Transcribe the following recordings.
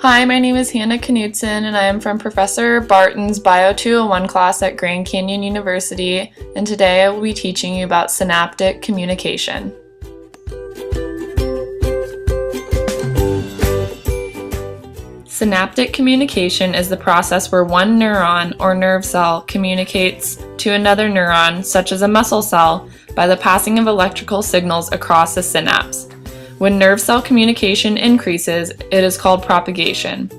Hi, my name is Hannah Knudsen, and I am from Professor Barton's Bio 201 class at Grand Canyon University, and today I will be teaching you about synaptic communication. Synaptic communication is the process where one neuron or nerve cell communicates to another neuron, such as a muscle cell, by the passing of electrical signals across the synapse. When nerve cell communication increases, it is called propagation.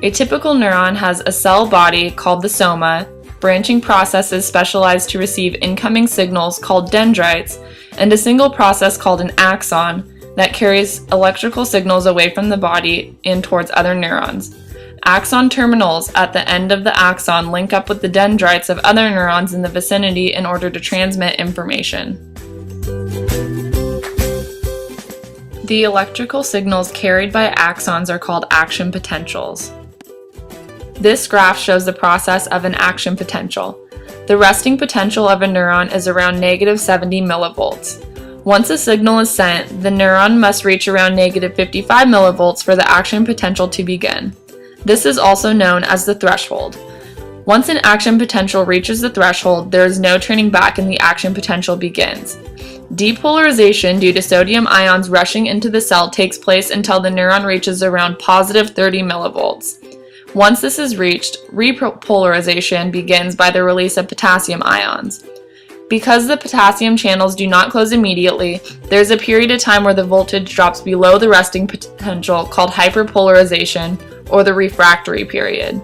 A typical neuron has a cell body called the soma, branching processes specialized to receive incoming signals called dendrites, and a single process called an axon that carries electrical signals away from the body and towards other neurons. Axon terminals at the end of the axon link up with the dendrites of other neurons in the vicinity in order to transmit information. The electrical signals carried by axons are called action potentials. This graph shows the process of an action potential. The resting potential of a neuron is around -70 millivolts. Once a signal is sent, the neuron must reach around -55 millivolts for the action potential to begin. This is also known as the threshold. Once an action potential reaches the threshold, there is no turning back and the action potential begins. Depolarization due to sodium ions rushing into the cell takes place until the neuron reaches around +30 millivolts. Once this is reached, repolarization begins by the release of potassium ions. Because the potassium channels do not close immediately, there's a period of time where the voltage drops below the resting potential called hyperpolarization, or the refractory period.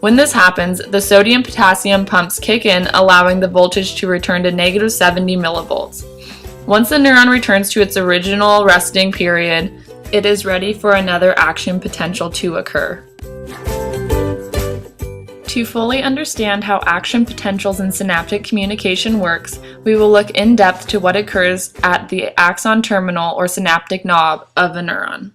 When this happens, the sodium-potassium pumps kick in, allowing the voltage to return to -70 millivolts. Once the neuron returns to its original resting period, it is ready for another action potential to occur. To fully understand how action potentials in synaptic communication works, we will look in depth to what occurs at the axon terminal or synaptic knob of a neuron.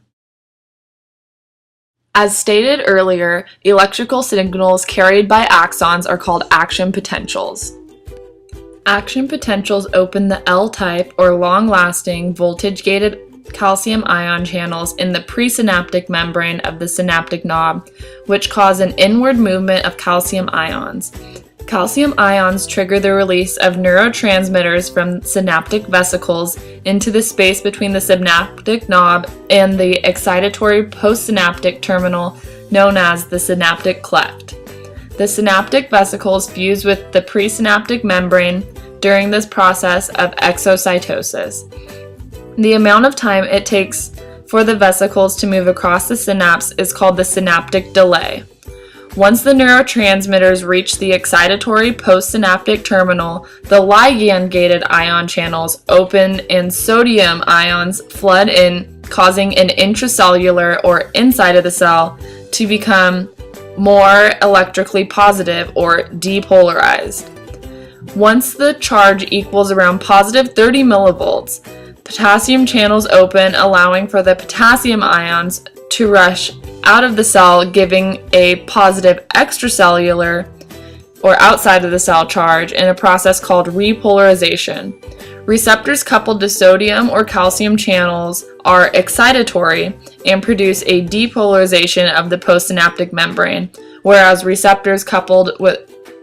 As stated earlier, electrical signals carried by axons are called action potentials. Action potentials open the L-type or long-lasting voltage-gated calcium ion channels in the presynaptic membrane of the synaptic knob, which cause an inward movement of calcium ions. Calcium ions trigger the release of neurotransmitters from synaptic vesicles into the space between the synaptic knob and the excitatory postsynaptic terminal known as the synaptic cleft. The synaptic vesicles fuse with the presynaptic membrane during this process of exocytosis. The amount of time it takes for the vesicles to move across the synapse is called the synaptic delay. Once the neurotransmitters reach the excitatory postsynaptic terminal, the ligand-gated ion channels open and sodium ions flood in, causing an intracellular or inside of the cell to become more electrically positive or depolarized. Once the charge equals around +30 millivolts, potassium channels open, allowing for the potassium ions to rush out of the cell, giving a positive extracellular or outside of the cell charge in a process called repolarization. Receptors coupled to sodium or calcium channels are excitatory and produce a depolarization of the postsynaptic membrane, whereas receptors coupled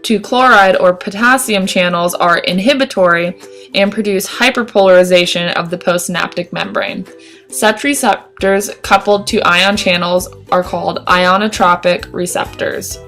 to chloride or potassium channels are inhibitory and produce hyperpolarization of the postsynaptic membrane. Such receptors coupled to ion channels are called ionotropic receptors.